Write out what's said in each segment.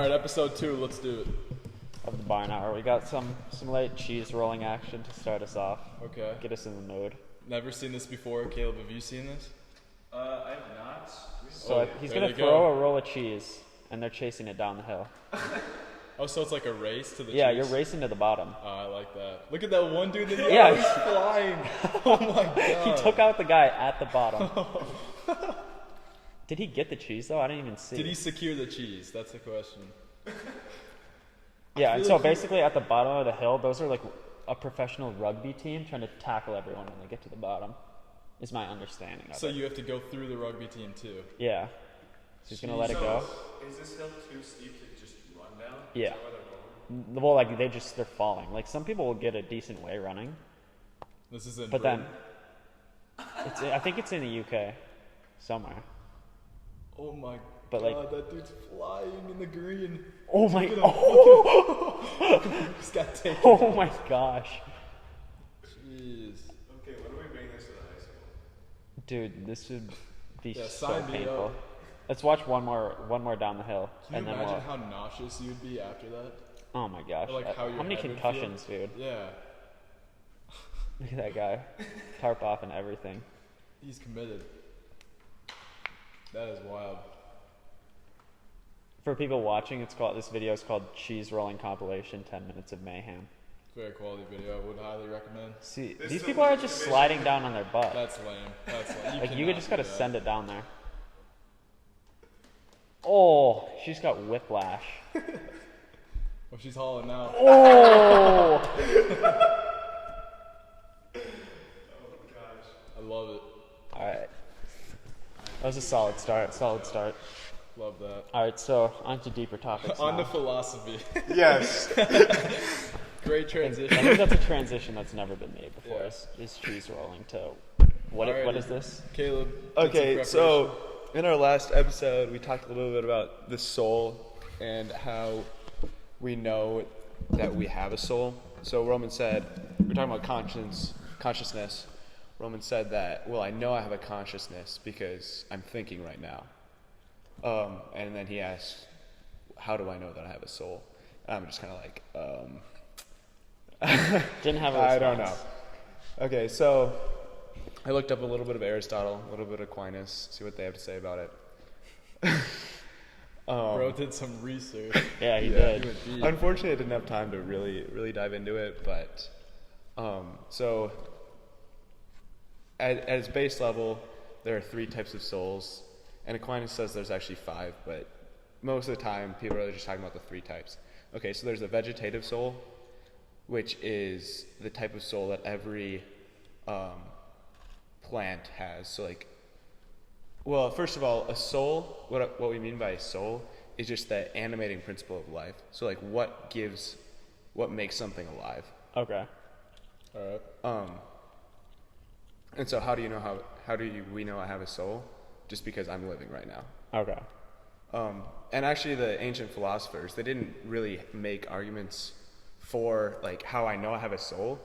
right, episode 2. Let's do it. Of the Barn Hour. We got some light cheese rolling action to start us off. Okay. Get us in the mood. Never seen this before. Caleb, have you seen this? I have not. So he's going to throw a roll of cheese, and they're chasing it down the hill. Oh, so it's like a race to the cheese? Yeah, you're racing to the bottom. Oh, I like that. Look at that one dude that he's flying. Oh my god. He took out the guy at the bottom. Did he get the cheese, though? I didn't even see. Did he secure the cheese? That's the question. Yeah, and so basically at the bottom of the hill, those are like a professional rugby team trying to tackle everyone when they get to the bottom, is my understanding of it. So you have to go through the rugby team too? Yeah. So he's going to let it go. Is this hill too steep to just run down? Yeah. Is that where they're going? Well, like they're falling. Like some people will get a decent way running. This is in But Britain. then, I think it's in the UK somewhere. Oh my But god, that dude's flying in the green. Oh my! He's got taken. Oh my gosh! Jeez. Okay, when do we bring this to the high school? Dude, this would be so sign me painful. up. Let's watch one more down the hill, Can and you then imagine how nauseous you'd be after that? Oh my gosh! Or like how your many head would concussions, feel? dude? Yeah. Look at that guy, tarp off and everything. He's committed. That is wild. For people watching, this video is called "Cheese Rolling Compilation: 10 Minutes of Mayhem." Very quality video. I would highly recommend. See, This these is people a are just sliding down on their butt. That's lame. That's lame. Like you cannot just do gotta that. send it down there. Oh, she's got whiplash. Oh, she's hauling now. Oh! I love it. All right. That was a solid start. Love that. All right, so on to deeper topics On now. to philosophy. Yes. Great I transition. think that's a transition that's never been made before. Yeah. Is cheese rolling to what Alrighty. is this? Caleb. did Okay, some so in our last episode, we talked a little bit about the soul and how we know that we have a soul. So Roman said, we were talking about consciousness. Roman said that, well, I know I have a consciousness because I'm thinking right now. And then he asked, how do I know that I have a soul? And I'm just kind of like, Didn't have a I don't know. response. Okay, so I looked up a little bit of Aristotle, a little bit of Aquinas, see what they have to say about it. Bro did some research. Yeah, he He did. went deep. Unfortunately, I didn't have time to really dive into it, but so at its base level, there are 3 types of souls, and Aquinas says there's actually 5, but most of the time, people are just talking about the 3 types. Okay, so there's a vegetative soul, which is the type of soul that every plant has. So like, well, first of all, a soul, what we mean by a soul is just the animating principle of life. So like what makes something alive. Okay. All right. And so how do we know I have a soul? Just because I'm living right now. Okay. And actually the ancient philosophers, they didn't really make arguments for like how I know I have a soul.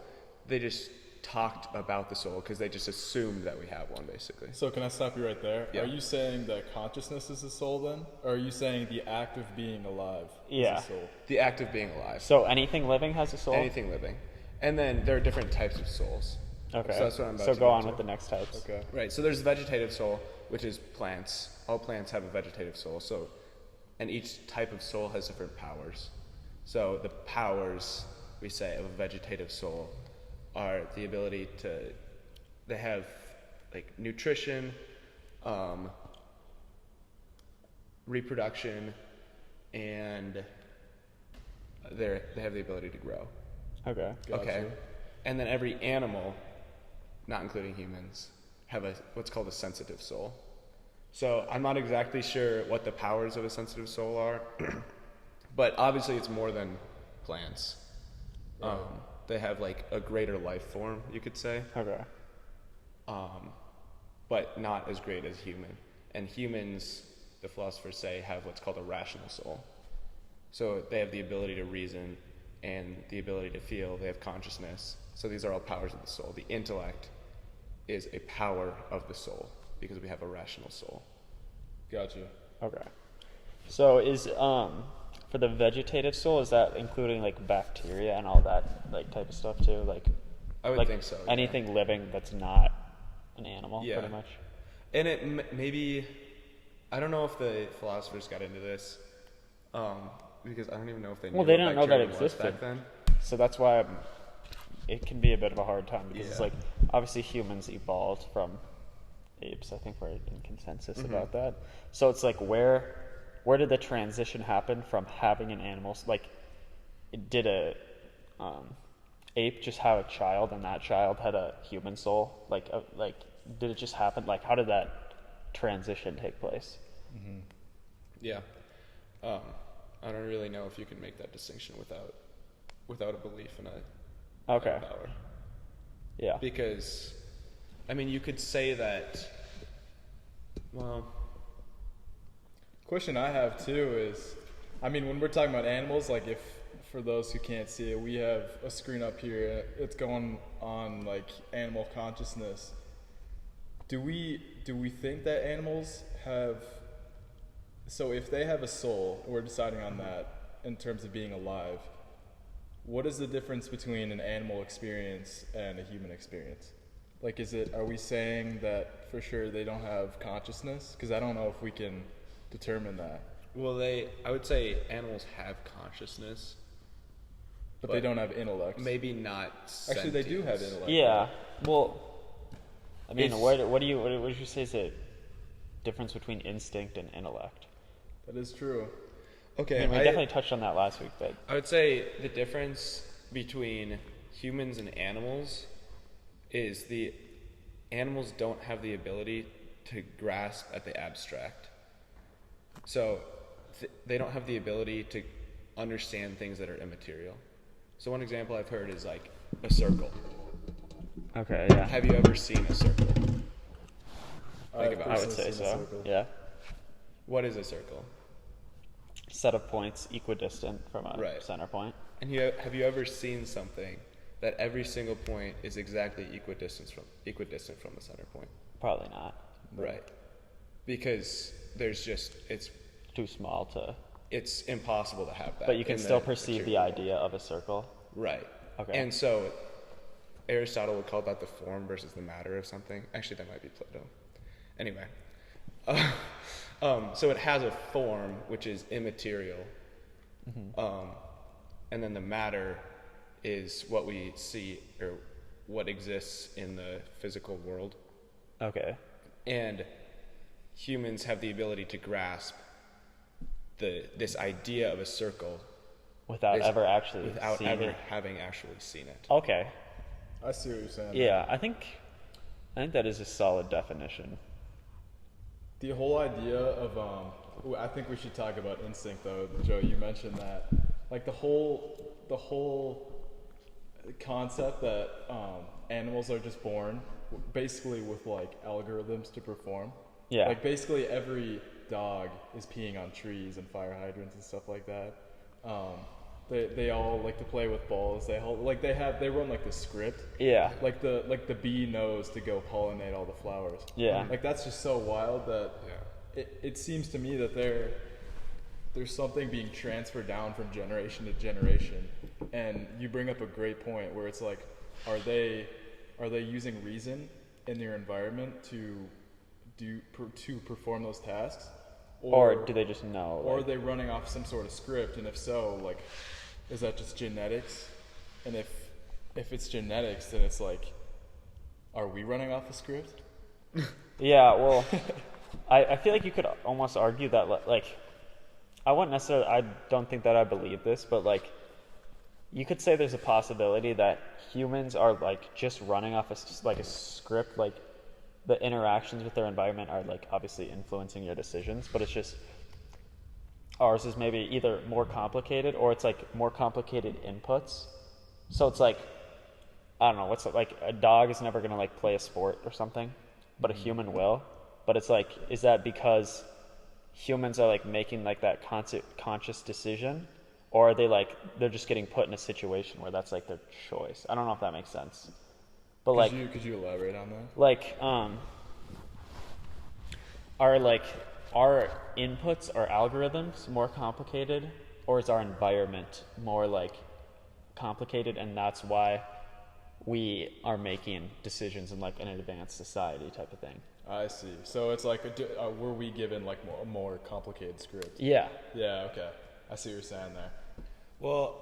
They just talked about the soul because they just assumed that we have one, basically. So can I stop you right there? Yeah. Are you saying that consciousness is a soul then? Or are you saying the act of being alive Yeah. is a soul? The act of being alive. So anything living has a soul? Anything living. And then there are different types of souls. Okay. So that's what I'm about So to go get on into. with the next types. Okay. Right, so there's the vegetative soul, which is plants. All plants have a vegetative soul. So, and each type of soul has different powers. So the powers, we say, of a vegetative soul are the ability they have like nutrition, reproduction, and they have the ability to grow. Okay. Gotcha. Okay. And then every animal, not including humans, have what's called a sensitive soul. So I'm not exactly sure what the powers of a sensitive soul are, but obviously it's more than plants. They have like a greater life form, you could say, Okay. but not as great as human. And humans, the philosophers say, have what's called a rational soul. So they have the ability to reason and the ability to feel. They have consciousness. So these are all powers of the soul. The intellect is a power of the soul because we have a rational soul. Gotcha. Okay. So is for the vegetative soul, is that including like bacteria and all that like type of stuff too? Like I would like think so. Yeah. anything living that's not an animal, Yeah. pretty much. And it maybe, I don't know if the philosophers got into this, because I don't even know if they knew Well, they what didn't know that bacteria was existed. back then. So that's why it can be a bit of a hard time because it's Yeah. like obviously humans evolved from apes. I think we're in consensus about that. So it's like where did the transition happen from having an animal? Like, did a ape just have a child and that child had a human soul? Like did it just happen? Like, how did that transition take place? Yeah. I don't really know if you can make that distinction without a belief in a Okay. higher power. Yeah. Because, I mean, you could say that, well, Question I have too is, I mean, when we're talking about animals, like if, for those who can't see it, we have a screen up here. It's going on like animal consciousness. Do we think that animals have, so if they have a soul, we're deciding on that in terms of being alive, what is the difference between an animal experience and a human experience? Like, are we saying that for sure they don't have consciousness? Because I don't know if we can determine that. well, I would say animals have consciousness, But they don't have intellect. maybe not Actually, they do have sentience. intellect. Yeah. Well, I mean, It's- what would you say is the difference between instinct and intellect? That is true. I Okay, mean, we definitely touched on that last week, but I would say the difference between humans and animals is the animals don't have the ability to grasp at the abstract. So they don't have the ability to understand things that are immaterial. So one example I've heard is like a circle. okay, yeah, Have you ever seen a circle? I've about it. I would personally say seen a so. circle. Yeah, What is a circle? set of points equidistant from a Right. center point. And have you ever seen something that every single point is exactly equidistant from the center point? Probably not. Right. Because it's Too small to. it's impossible to have that. But you can in still the perceive the material idea of a circle. world. Right. Okay. And so Aristotle would call that the form versus the matter of something. Actually, that might be Plato. Anyway. So it has a form which is immaterial. And then the matter is what we see or what exists in the physical world. Okay. And humans have the ability to grasp this idea of a circle Without ever actually without seeing ever it. having actually seen it. Okay. I see what you're saying. Yeah, I think that is a solid definition. The whole idea of, I think we should talk about instinct though, Joe, you mentioned that. Like the whole concept that animals are just born basically with like algorithms to perform. Yeah. Like basically every dog is peeing on trees and fire hydrants and stuff like that. They all like to play with balls. They run like the script. Yeah. Like the bee knows to go pollinate all the flowers. Yeah. Like that's just so wild that it seems to me that there's something being transferred down from generation to generation. And you bring up a great point where it's like, are they using reason in their environment to perform those tasks? Or do they just know? Or are like- they running off some sort of script? And if so, like, is that just genetics? And if it's genetics, then it's like, are we running off a script? Yeah, well, I feel like you could almost argue that, like, I don't think that I believe this, but, like, you could say there's a possibility that humans are, like, just running off a script, like, the interactions with their environment are, like, obviously influencing your decisions, but it's just, ours is maybe either more complicated or it's, like, more complicated inputs. So it's, like, I don't know, like, a dog is never going to, like, play a sport or something, but a human will. But it's like, is that because humans are like making like that conscious decision, or are they like they're just getting put in a situation where that's like their choice? I don't know if that makes sense. But like, Could you elaborate on that? like are our inputs, our algorithms more complicated, or is our environment more like complicated, and that's why we are making decisions in like an advanced society type of thing? I see. So it's like, were we given like a more complicated script? Yeah. Yeah, okay. I see what you're saying there. Well,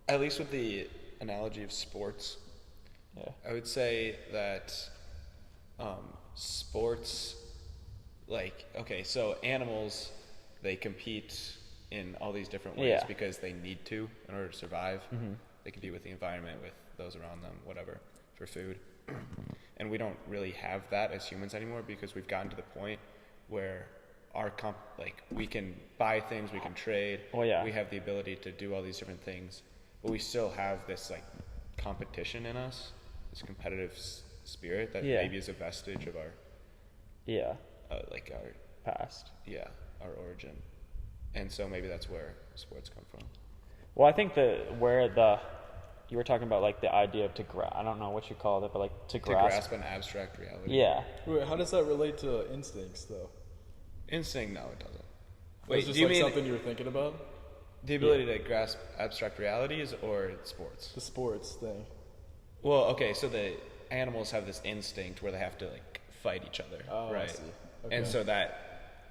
at least with the analogy of sports, Yeah. I would say that sports, like, okay, so animals, they compete in all these different ways Yeah. because they need to in order to survive. Mm-hmm. They compete with the environment, with those around them, whatever, for food. And we don't really have that as humans anymore because we've gotten to the point where we can buy things, we can trade, Oh, yeah. we have the ability to do all these different things, but we still have this like competition in us, this competitive spirit that Yeah. maybe is a vestige of our Yeah. like our Past. our origin, and so maybe that's where sports come from. Well, I think you were talking about like the idea of I don't know what you called it, but like to To grasp an abstract reality. Yeah. Wait, how does that relate to instincts, though? Instinct? No, it doesn't. Was Wait, just do you like mean something you were thinking about? the ability to grasp abstract realities or sports? The sports thing. Well, okay, so the animals have this instinct where they have to like fight each other, Oh, I right? see. And Okay. so that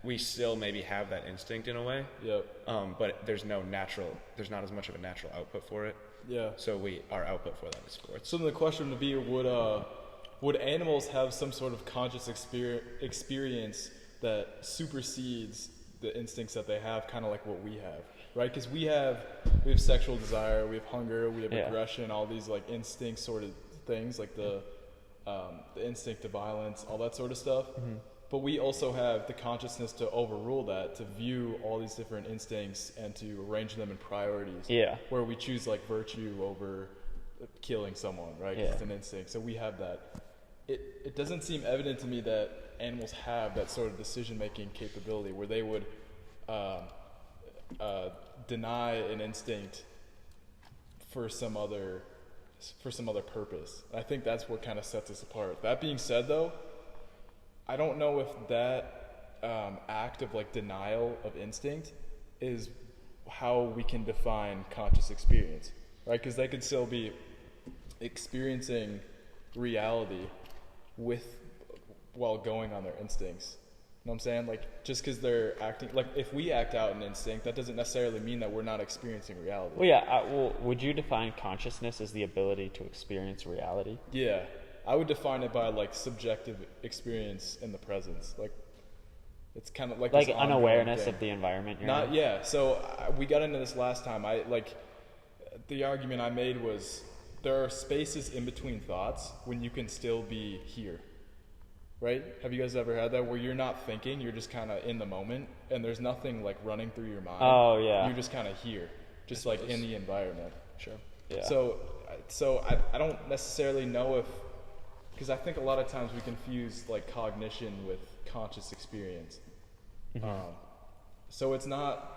we still maybe have that instinct in a way, Yep. but there's not as much of a natural output for it. Yeah. So our output for that is sports. So then the question would be, would animals have some sort of conscious experience that supersedes the instincts that they have, kind of like what we have, right? Because we have sexual desire, we have hunger, we have Yeah. aggression, all these like instinct sort of things, like the instinct to violence, all that sort of stuff. Mm-hmm. But we also have the consciousness to overrule that, to view all these different instincts and to arrange them in priorities. Yeah. Where we choose like virtue over killing someone, right? 'Cause Yeah. it's an instinct. So we have that. It doesn't seem evident to me that animals have that sort of decision-making capability where they would deny an instinct for some other purpose. I think that's what kind of sets us apart. That being said, though, I don't know if that act of like denial of instinct is how we can define conscious experience, right? Because they could still be experiencing reality while going on their instincts. You know what I'm saying? Like, just because they're acting, like, if we act out an instinct, that doesn't necessarily mean that we're not experiencing reality. Well, yeah. Would you define consciousness as the ability to experience reality? Yeah, I would define it by like subjective experience in the presence. Like, it's kind of like Like this ongoing unawareness thing. of the environment you're Not in? yeah. So we got into this last time. The argument I made was there are spaces in between thoughts when you can still be here. Right? Have you guys ever had that where you're not thinking, you're just kind of in the moment, and there's nothing like running through your mind. Oh, yeah. You're just kind of here, just like in the environment. Sure. Yeah. So I don't necessarily know if, because I think a lot of times we confuse like cognition with conscious experience. Mm-hmm. So it's not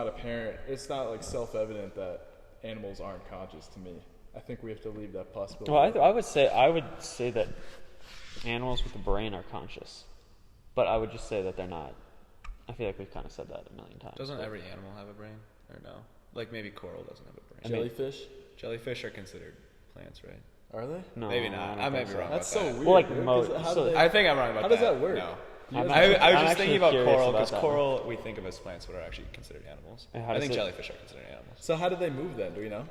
apparent. It's not like self-evident that animals aren't conscious to me. I think we have to leave that possibility. Well, I would say that animals with a brain are conscious, but I would just say that they're not. I feel like we've kind of said that a million times. Doesn't but- every animal have a brain, or no? Like maybe coral doesn't have a brain. I mean- Jellyfish? Jellyfish are considered plants, right? Are they? No, Maybe not. don't I may think be so. wrong. That's about so that. weird. Well, like dude, 'cause how do they- I think I'm wrong about How that. does that work? No. I'm I was actually just thinking curious about coral about because that coral we think of as plants, but are actually considered animals. And how I does think it- jellyfish are considered animals, So how do they move then? Do you know?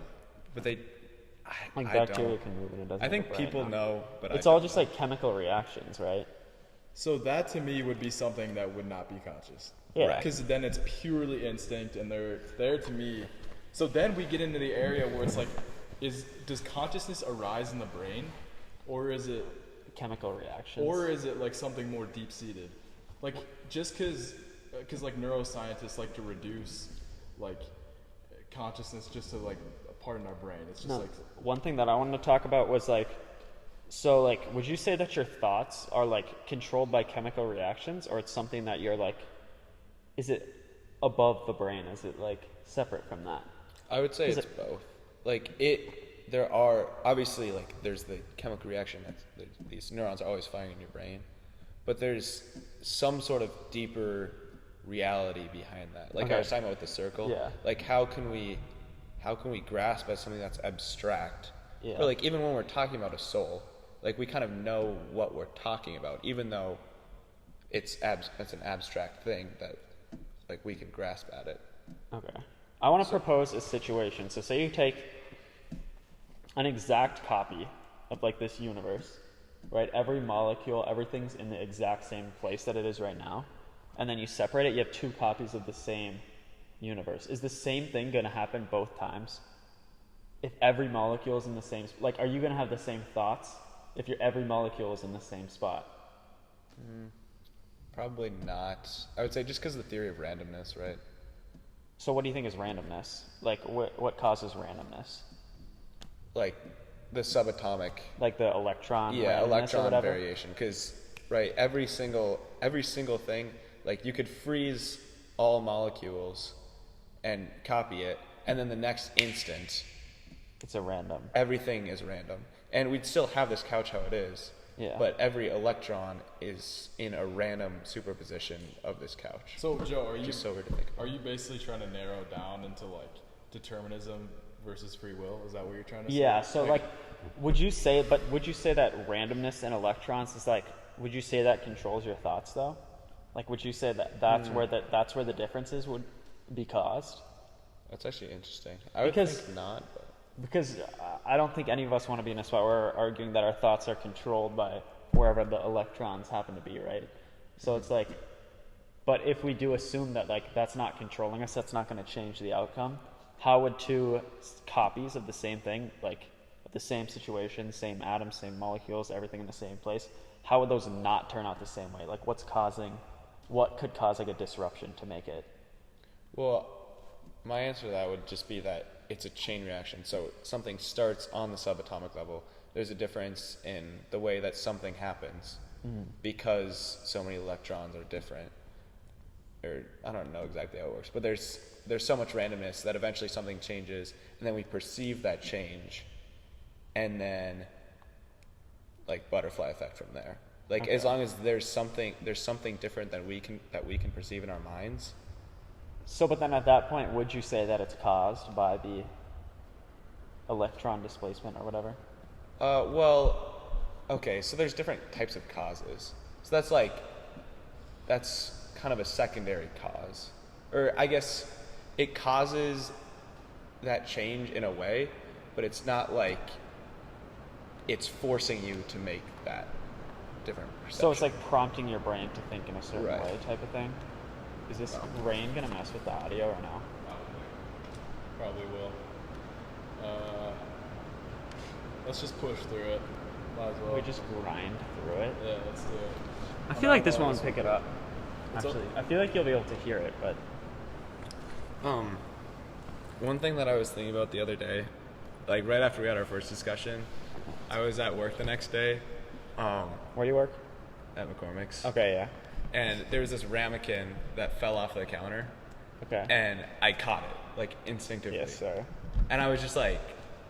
but they. Like I bacteria don't. can move and it doesn't. I have think a brain, people no. know, but It's I all don't just know. like chemical reactions, right? So that to me would be something that would not be conscious. Yeah. Right. Because then it's purely instinct, and they're there to me. So then we get into the area where it's like, does consciousness arise in the brain, or is it Chemical reactions. like something more deep seated? Like just because like neuroscientists like to reduce like consciousness just to like a part in our brain. It's just No, like one thing that I wanted to talk about was like, so like, would you say that your thoughts are like controlled by chemical reactions, or it's something that you're like, is it above the brain? Is it like separate from that? I would say Is it's both. Like there are obviously like there's the chemical reaction that these neurons are always firing in your brain, but there's some sort of deeper reality behind that. Like Okay. I was talking about with the circle. Yeah. Like how can we grasp as something that's abstract? Yeah. Or like even when we're talking about a soul, like we kind of know what we're talking about, even though it's an abstract thing that like we can grasp at it. Okay. I want to propose a situation. So say you take an exact copy of like this universe, right? Every molecule, everything's in the exact same place that it is right now. And then you separate it, you have two copies of the same universe. Is the same thing going to happen both times? If every molecule is in the same, like, are you going to have the same thoughts if every molecule is in the same spot? Probably not. I would say just because of the theory of randomness, right? So what do you think is randomness? Like, what causes randomness? Like the subatomic, Like the electron randomness or electron whatever? variation. Because right, every single thing, like you could freeze all molecules and copy it, and then the next instant, It's a random. everything is random, and we'd still have this couch how it is. Yeah. But every electron is in a random superposition of this couch. So Joe, are you Just so weird to think about. are you basically trying to narrow down into like determinism versus free will? Is that what you're trying to say? Yeah, so like would you say that randomness in electrons is like, would you say that controls your thoughts though? Like would you say that that's where the differences would be caused? That's actually interesting. I would Because- think not, but Because I don't think any of us want to be in a spot where we're arguing that our thoughts are controlled by wherever the electrons happen to be, right? So it's like, but if we do assume that like that's not controlling us, that's not going to change the outcome. How would two copies of the same thing, like the same situation, same atoms, same molecules, everything in the same place, how would those not turn out the same way? Like what could cause like a disruption to make it? well, my answer to that would just be that it's a chain reaction. So something starts on the subatomic level. There's a difference in the way that something happens because so many electrons are different. Or I don't know exactly how it works, but there's so much randomness that eventually something changes, and then we perceive that change, and then like butterfly effect from there. Like as long as there's something different that we can perceive in our minds. So, but then at that point, would you say that it's caused by the electron displacement or whatever? Well, okay, so there's different types of causes. So that's kind of a secondary cause. Or I guess it causes that change in a way, but it's not like it's forcing you to make that different perception. So it's like prompting your brain to think in a certain Right. way type of thing? Is this rain going to mess with the audio or no? Probably will. Let's just push through it. Might as well. We just grind through it? Yeah, let's do it. I feel like this one will pick it up. What's up? Actually, I feel like you'll be able to hear it, but One thing that I was thinking about the other day, like right after we had our first discussion, I was at work the next day, where do you work? at McCormick's. Okay, yeah. And there was this ramekin that fell off the counter, Okay. and I caught it, like instinctively. Yes, sir. And I was just like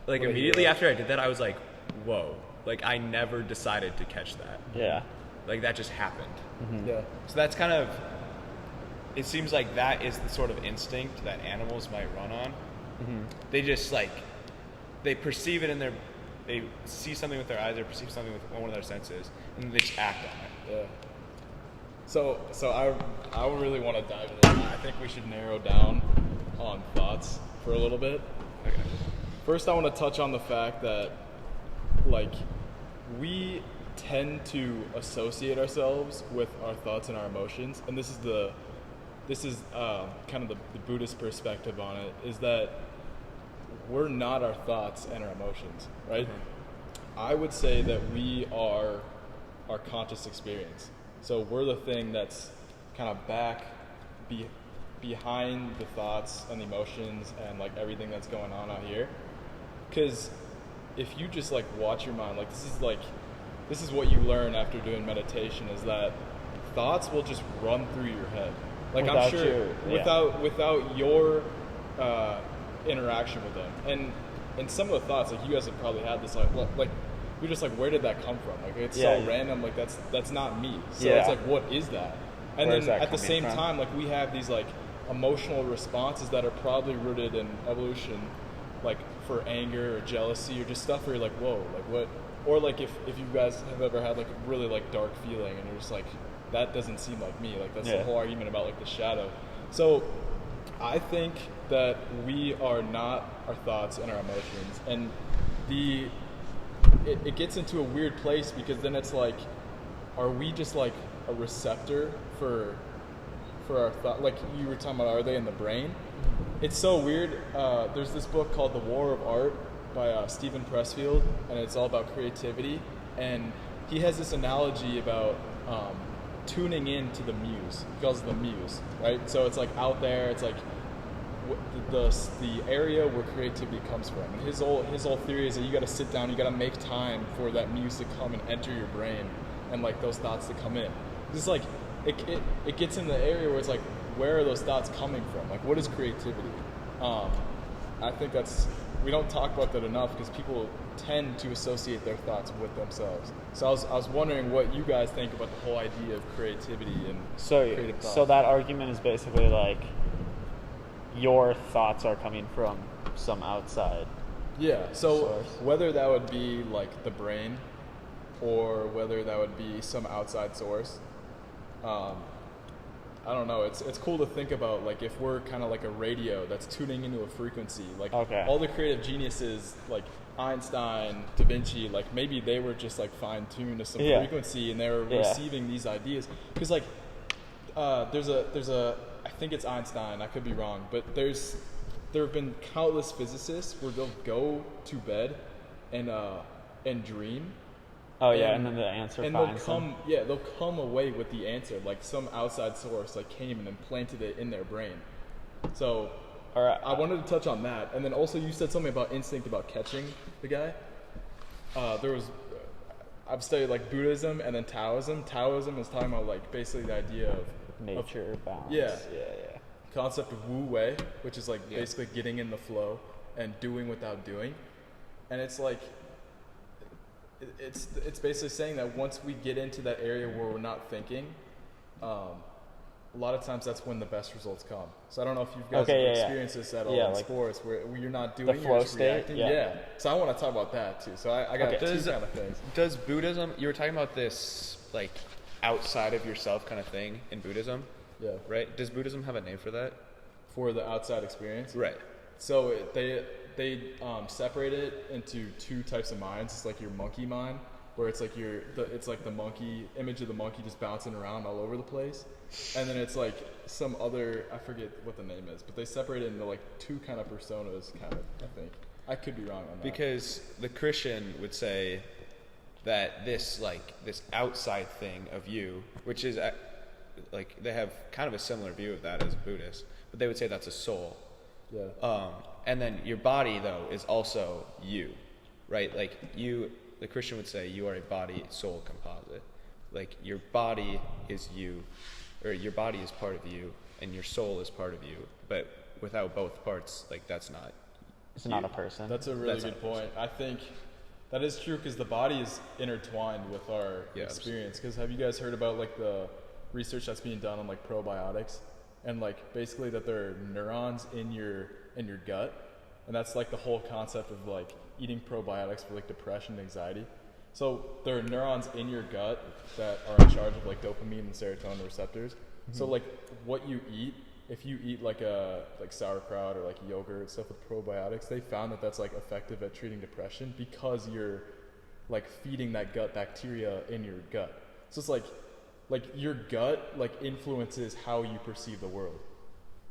What did you immediately do? after I did that, I was like, whoa. Like I never decided to catch that. Yeah. Like that just happened. Yeah. So that's kind of, it seems like that is the sort of instinct that animals might run on. They just like, they perceive it they see something with their eyes or perceive something with one of their senses, and they just act on it. Yeah. So I really want to dive into that. I think we should narrow down on thoughts for a little bit. Okay. First, I want to touch on the fact that, like, we tend to associate ourselves with our thoughts and our emotions, and this is kind of the Buddhist perspective on it, is that we're not our thoughts and our emotions, right? I would say that we are our conscious experience. So we're the thing that's kind of behind the thoughts and the emotions and like everything that's going on out here. Because if you just like watch your mind, like this is what you learn after doing meditation, is that thoughts will just run through your head. Like I'm Without sure you, yeah. without your interaction with them. And some of the thoughts, like you guys have probably had this, like you're just like, where did that come from? Like it's Yeah. so random. Like that's not me. So Yeah. it's like, what is that? And Where is then that at the coming same from? time, like we have these like emotional responses that are probably rooted in evolution, like for anger or jealousy or just stuff where you're like, whoa, like what? Or like if you guys have ever had like a really like dark feeling and you're just like, that doesn't seem like me. Like that's the whole argument about like the shadow. So I think that we are not our thoughts and our emotions, and it gets into a weird place because then it's like, are we just like a receptor for our thought? Like you were talking about, are they in the brain? It's so weird. There's this book called The War of Art by Stephen Pressfield, and it's all about creativity. And he has this analogy about tuning in to the muse. He calls it the muse, right? So it's like out there. It's like the area where creativity comes from. And his whole theory is that you got to sit down, you got to make time for that muse to come and enter your brain, and like those thoughts to come in. It's like it gets in the area where it's like, where are those thoughts coming from? Like, what is creativity? I think we don't talk about that enough because people tend to associate their thoughts with themselves. So I was wondering what you guys think about the whole idea of creativity and creative thoughts. So that argument is basically like your thoughts are coming from some outside. Yeah. So source. Whether that would be like the brain, or whether that would be some outside source. I don't know. It's cool to think about, like, if we're kind of like a radio that's tuning into a frequency. Like, all the creative geniuses, like Einstein, Da Vinci, like maybe they were just like fine-tuned to some frequency, and they were receiving these ideas. Because like, there's a I think it's Einstein. I could be wrong, but there have been countless physicists where they'll go to bed and dream. Oh yeah, and then the answer finds them. They'll come away with the answer, like some outside source like came and implanted it in their brain. So I wanted to touch on that, and then also you said something about instinct, about catching the guy. I've studied like Buddhism and then Taoism. Taoism is talking about like basically the idea of nature, balance. Yeah. Concept of Wu Wei, which is like basically getting in the flow and doing without doing, and it's like. It's basically saying that once we get into that area where we're not thinking, a lot of times that's when the best results come. So I don't know if you guys have experienced this at all in sports where you're not doing, the flow you're just state. reacting. So I want to talk about that too. So I got two kind of things. Does Buddhism, you were talking about this like outside of yourself kind of thing in Buddhism? Yeah. Right? Does Buddhism have a name for that? For the outside experience? Right. So they separate it into two types of minds. It's like your monkey mind, where it's like it's like the monkey image of the monkey just bouncing around all over the place, and then it's like some other, I forget what the name is, but they separate it into like two kind of personas, kind of. I think I could be wrong on that. Because the Christian would say that this outside thing of you, which is like they have kind of a similar view of that as a Buddhist, but they would say that's a soul. Yeah. And then your body, though, is also you, right? Like the Christian would say you are a body-soul composite. Like your body is you, or your body is part of you, and your soul is part of you. But without both parts, like it's not a person. That's a really good point. I think that is true because the body is intertwined with our experience. Because have you guys heard about like the research that's being done on like probiotics? And like basically that there are neurons in your gut, and that's like the whole concept of like eating probiotics for like depression and anxiety. So there are neurons in your gut that are in charge of like dopamine and serotonin receptors. Mm-hmm. So like what you eat, if you eat like sauerkraut or like yogurt and stuff with probiotics, they found that that's like effective at treating depression because you're like feeding that gut bacteria in your gut. So it's like your gut like influences how you perceive the world.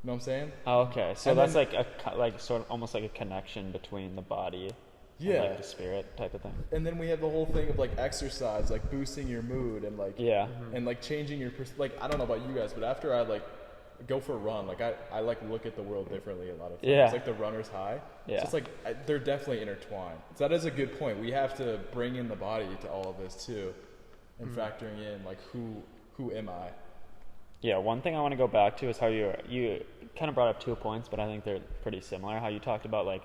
You know what I'm saying? Oh, okay. So and that's like sort of almost like a connection between the body and like the spirit type of thing. And then we have the whole thing of like exercise, like boosting your mood and like and like changing your like I don't know about you guys, but after I like go for a run, like I like look at the world differently a lot of times. It's like the runner's high. So it's like they're definitely intertwined. So that is a good point. We have to bring in the body to all of this too. And factoring in like who am I? Yeah, one thing I want to go back to is how you kind of brought up 2 points, but I think they're pretty similar. How you talked about like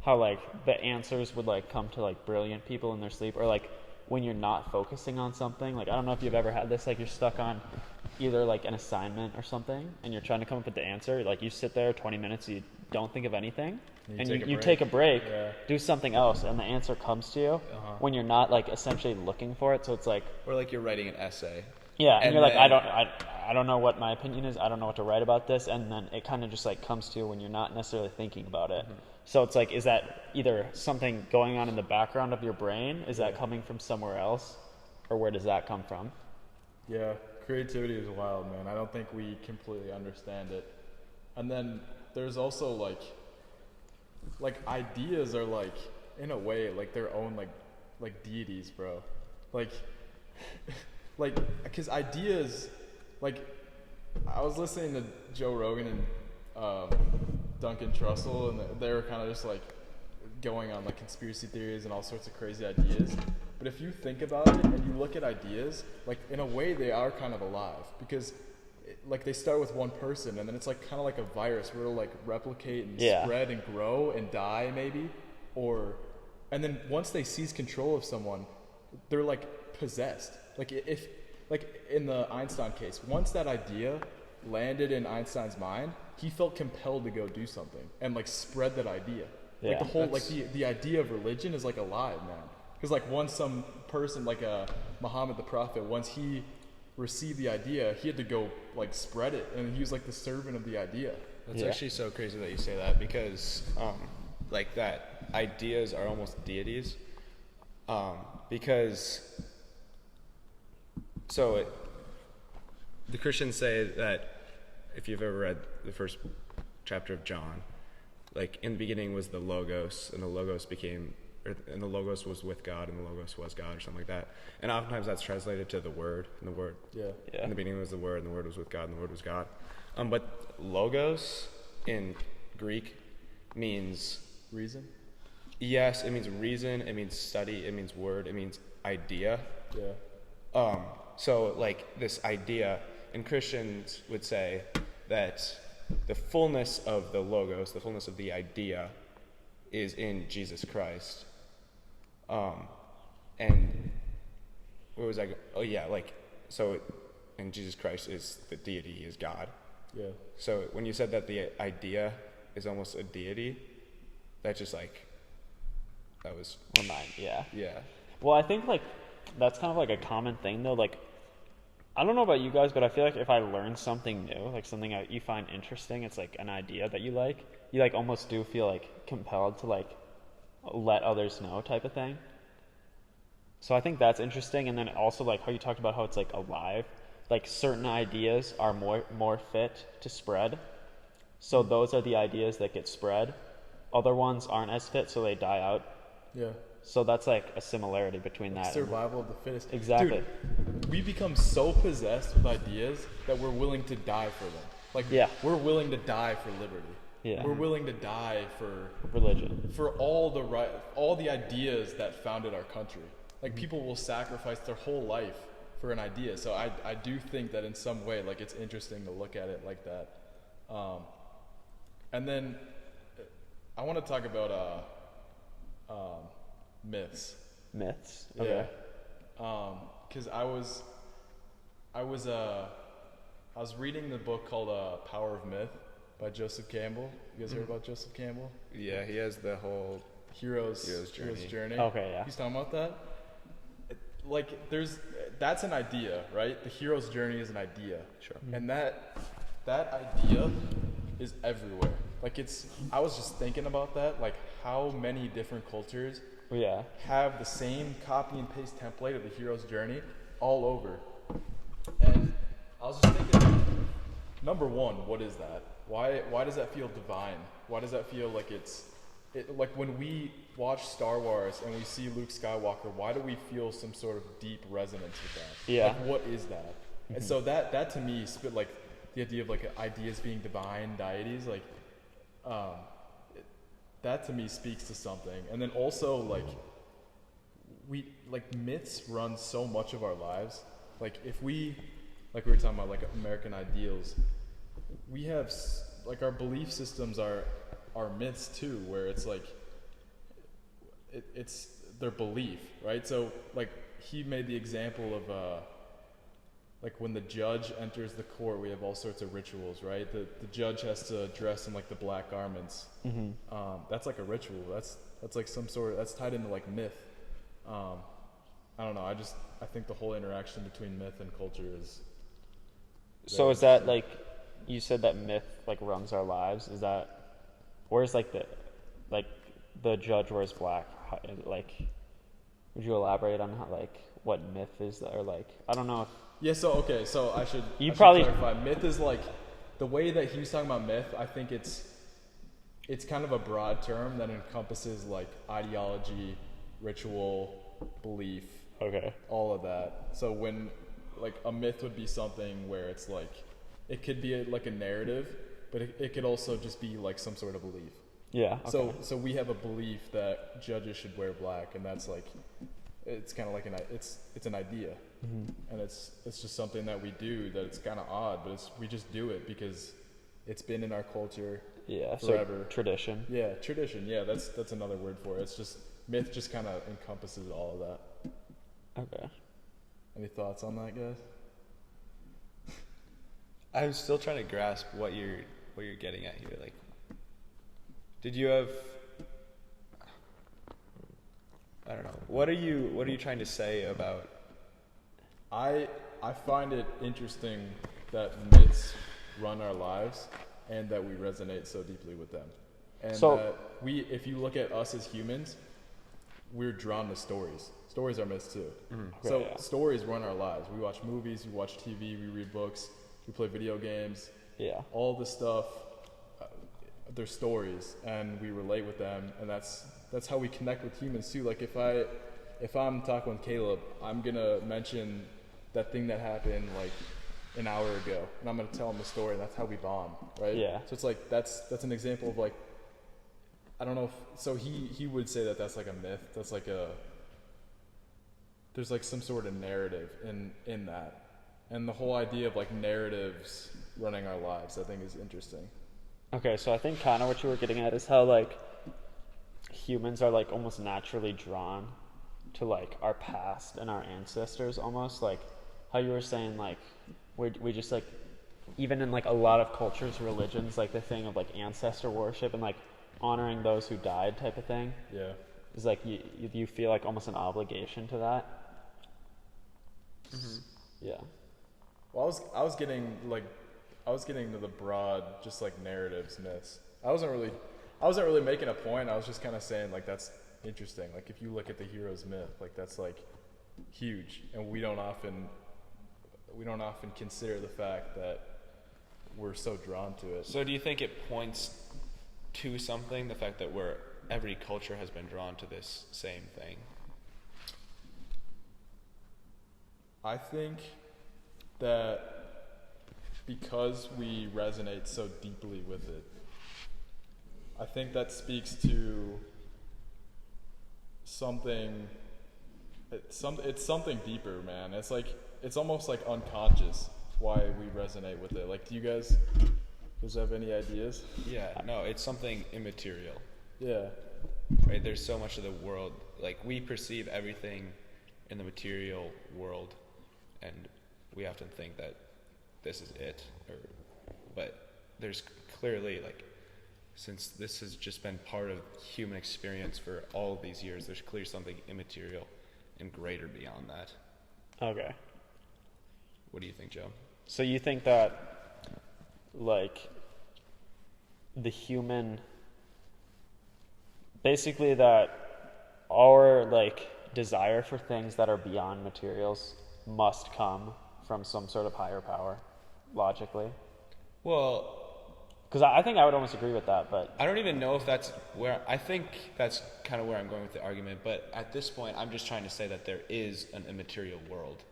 how like the answers would like come to like brilliant people in their sleep, or like when you're not focusing on something. Like I don't know if you've ever had this, like you're stuck on either like an assignment or something, and you're trying to come up with the answer, like you sit there 20 minutes, you don't think of anything, and you take a break, Yeah. do something else, and the answer comes to you when you're not like essentially looking for it. So it's like, Or like you're writing an essay. yeah, and And you're like, then- I don't know what my opinion is. I don't know what to write about this, and then it kind of just like comes to you when you're not necessarily thinking about it. So it's like, is that either something going on in the background of your brain? Is that coming from somewhere else, or where does that come from? Yeah, creativity is wild, man. I don't think we completely understand it. And then there's also like ideas are like, in a way, like their own like deities, bro. Like because ideas, like I was listening to Joe Rogan and Duncan Trussell, and they were kind of just like going on like conspiracy theories and all sorts of crazy ideas. But if you think about it and you look at ideas, like in a way they are kind of alive, because like they start with one person and then it's like kind of like a virus where it'll like replicate and spread and grow and die maybe, and then once they seize control of someone, they're like possessed. Like if like in the Einstein case, once that idea landed in Einstein's mind, he felt compelled to go do something and like spread that idea. Like Yeah, the whole like the idea of religion is like alive, man. Because like once some person like Muhammad the Prophet, once he received the idea, he had to go like spread it, and he was like the servant of the idea. That's Yeah. actually so crazy that you say that, because like that ideas are almost deities, because the Christians say that, if you've ever read the first chapter of John, like in the beginning was the Logos, and the Logos was with God, and the Logos was God, or something like that. And oftentimes that's translated to the Word, and the Word. Yeah. In the beginning was the Word, and the Word was with God, and the Word was God. But Logos in Greek means, Reason? yes, it means reason, it means study, it means word, it means idea. Yeah. So like this idea, and Christians would say that the fullness of the Logos, the fullness of the idea, is in Jesus Christ. And where was I? Oh yeah, like, so, and Jesus Christ is the deity, is God. Yeah. So when you said that the idea is almost a deity, that just like, that was, Yeah. yeah. Well, I think like that's kind of like a common thing though. Like, I don't know about you guys, but I feel like if I learn something new, like something you find interesting, it's like an idea that you like almost do feel like compelled to like let others know type of thing. So I think that's interesting. And then also like how you talked about how it's like alive, like certain ideas are more fit to spread. So those are the ideas that get spread. Other ones aren't as fit, so they die out. Yeah. So that's like a similarity between that. Survival of the fittest. Exactly. Dude, we become so possessed with ideas that we're willing to die for them. Like, Yeah. we're willing to die for liberty. Yeah. We're willing to die for Religion. all the ideas that founded our country. Like, people will sacrifice their whole life for an idea. So I do think that in some way, like, it's interesting to look at it like that. And then I want to talk about myths. Myths. Okay. Yeah. Because I was reading the book called Power of Myth by Joseph Campbell. You guys heard about Joseph Campbell? Yeah, he has the whole Hero's Journey. Journey. Okay, yeah. He's talking about that. That's an idea, right? The hero's journey is an idea. Sure. And that idea is everywhere. Like, I was just thinking about that, like how many different cultures Yeah. have the same copy and paste template of the hero's journey all over. And I was just thinking, number one, what is that? Why does that feel divine? Why does that feel like like when we watch Star Wars and we see Luke Skywalker, why do we feel some sort of deep resonance with that? Yeah. Like, what is that? And so that to me spit like the idea of like ideas being divine deities, like that to me speaks to something. And then also like myths run so much of our lives. Like if we were talking about like American ideals, we have like our belief systems are myths too, where it's like it's their belief, right? So like he made the example like when the judge enters the court, we have all sorts of rituals, right? The judge has to dress in like the black garments. That's like a ritual. That's like some sort of, that's tied into like myth. I don't know. I think the whole interaction between myth and culture is. So is that like, you said that myth like runs our lives? Is that, where's like the judge wears black? How, like, would you elaborate on how, like, what myth is that, or like, I don't know if. Yeah. So okay. So I should probably clarify. Myth is like the way that he was talking about myth. I think it's kind of a broad term that encompasses like ideology, ritual, belief. Okay. All of that. So when like a myth would be something where it's like it could be like a narrative, but it could also just be like some sort of belief. Yeah. Okay. So we have a belief that judges should wear black, and that's like it's kind of like it's an idea, and it's just something that we do that it's kind of odd, but we just do it because it's been in our culture. Yeah. Forever. So tradition. Yeah, tradition. Yeah, that's another word for it. It's just myth. Just kind of encompasses all of that. Okay. Any thoughts on that, guys? I'm still trying to grasp what you're getting at here. Like, did you have? I don't know. What are you trying to say about? I find it interesting that myths run our lives and that we resonate so deeply with them, and that if you look at us as humans, we're drawn to stories. Stories are myths too. So stories run our lives. We watch movies, we watch TV, we read books, we play video games. Yeah. All the stuff, they're stories, and we relate with them, and that's how we connect with humans too. Like if I'm talking with Caleb, I'm gonna mention that thing that happened like an hour ago, and I'm gonna tell him the story, and that's how we bond, right? Yeah. So it's like that's an example of like, I don't know if, so he would say that that's like a myth. That's like there's like some sort of narrative in that. And the whole idea of like narratives running our lives, I think is interesting. Okay, so I think kind of what you were getting at is how like humans are like almost naturally drawn to like our past and our ancestors, almost like how you were saying like we just like, even in like a lot of cultures, religions, like the thing of like ancestor worship and like honoring those who died type of thing. Yeah. Is like you feel like almost an obligation to that. Yeah. Well, I was getting to the broad, just like narratives, myths. I wasn't really making a point. I was just kind of saying like that's interesting. Like if you look at the hero's myth, like that's like huge, and we don't often consider the fact that we're so drawn to it. So do you think it points to something, the fact that every culture has been drawn to this same thing? I think that because we resonate so deeply with it, I think that speaks to something. It's something deeper, man. It's like it's almost like unconscious why we resonate with it. Like, do you guys have any ideas? Yeah, no, it's something immaterial. Yeah. Right? There's so much of the world, like we perceive everything in the material world, and we often think that this is it, but there's clearly, like, since this has just been part of human experience for all of these years, there's clearly something immaterial and greater beyond that. Okay. What do you think, Joe? So you think that, like, the human, basically that our, like, desire for things that are beyond materials must come from some sort of higher power, logically? Well, because I think I would almost agree with that, but I don't even know if that's where, I think that's kind of where I'm going with the argument, but at this point, I'm just trying to say that there is an immaterial world,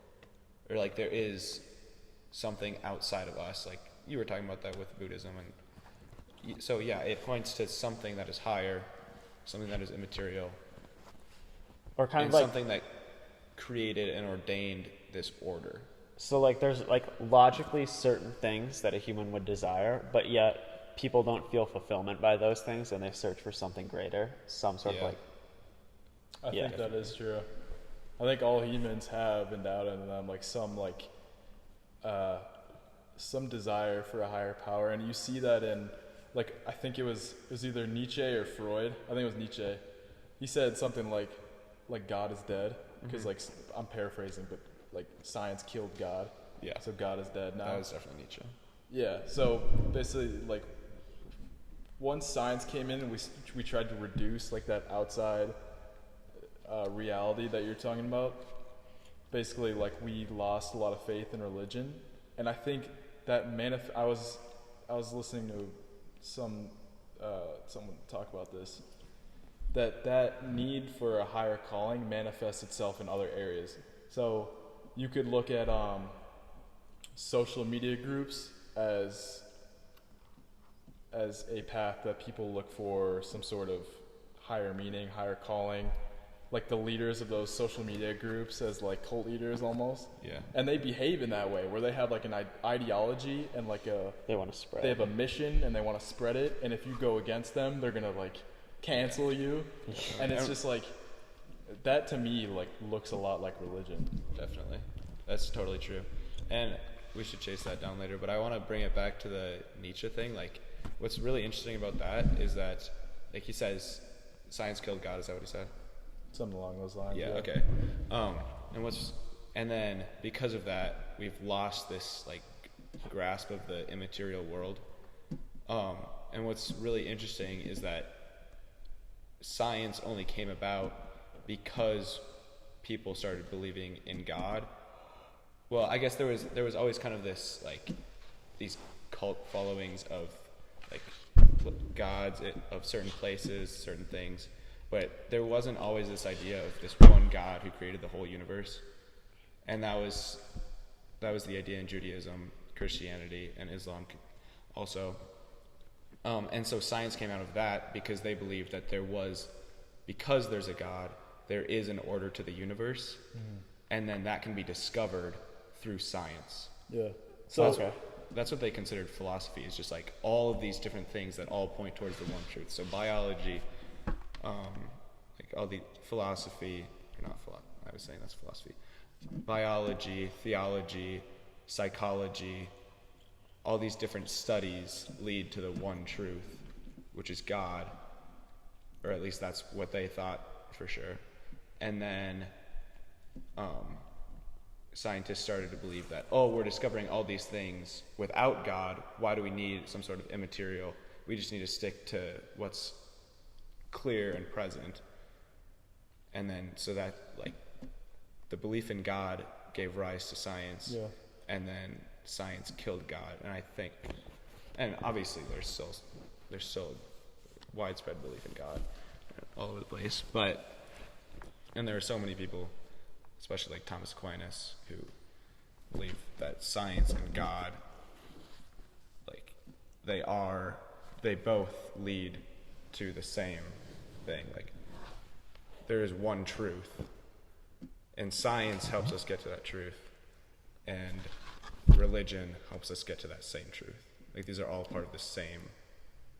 or like there is something outside of us, like you were talking about that with Buddhism, and so yeah, it points to something that is higher, something that is immaterial, or kind and of like something that created and ordained this order. So, like, there's, like, logically certain things that a human would desire, but yet people don't feel fulfillment by those things, and they search for something greater, some sort of, like... I think that is true. I think all humans have endowed in them, like, some, like, some desire for a higher power, and you see that in, like, I think it was either Nietzsche or Freud. I think it was Nietzsche. He said something like God is dead, because like I'm paraphrasing, but like science killed God. Yeah. So God is dead now. That was definitely Nietzsche. Yeah. So basically, like, once science came in and we tried to reduce like that outside reality that you're talking about, basically like we lost a lot of faith in religion, and I think that I was listening to someone talk about this, that need for a higher calling manifests itself in other areas. So you could look at social media groups as a path that people look for some sort of higher meaning, higher calling, like the leaders of those social media groups as like cult leaders almost. Yeah. And they behave in that way where they have like an ideology and like They want to spread. they have a mission and they want to spread it, and if you go against them, they're gonna like cancel you. And it's just like that to me like looks a lot like religion. Definitely. That's totally true. And we should chase that down later, but I want to bring it back to the Nietzsche thing. Like, what's really interesting about that is that, like, he says, science killed God. Is that what he said? Something along those lines. Yeah, okay. And then because of that, we've lost this, like, grasp of the immaterial world. And what's really interesting is that science only came about because people started believing in God. Well, I guess there was always kind of this, like, these cult followings of, like, gods of certain places, certain things, but there wasn't always this idea of this one God who created the whole universe. And that was the idea in Judaism, Christianity, and Islam also. And so science came out of that because they believed that because there's a God, there is an order to the universe, and then that can be discovered through science. Yeah. So That's what they considered philosophy, is just like all of these different things that all point towards the one truth. So biology, like all the philosophy, I was saying that's philosophy. Biology, theology, psychology, all these different studies lead to the one truth, which is God, or at least that's what they thought for sure. And then scientists started to believe that, we're discovering all these things without God. Why do we need some sort of immaterial? We just need to stick to what's clear and present. And then so that, like, the belief in God gave rise to science. Yeah. And then science killed God. And I think, and obviously there's still widespread belief in God all over the place, and there are so many people, especially like Thomas Aquinas, who believe that science and God, like, they both lead to the same thing. Like, there is one truth, and science helps us get to that truth, and religion helps us get to that same truth. Like, these are all part of the same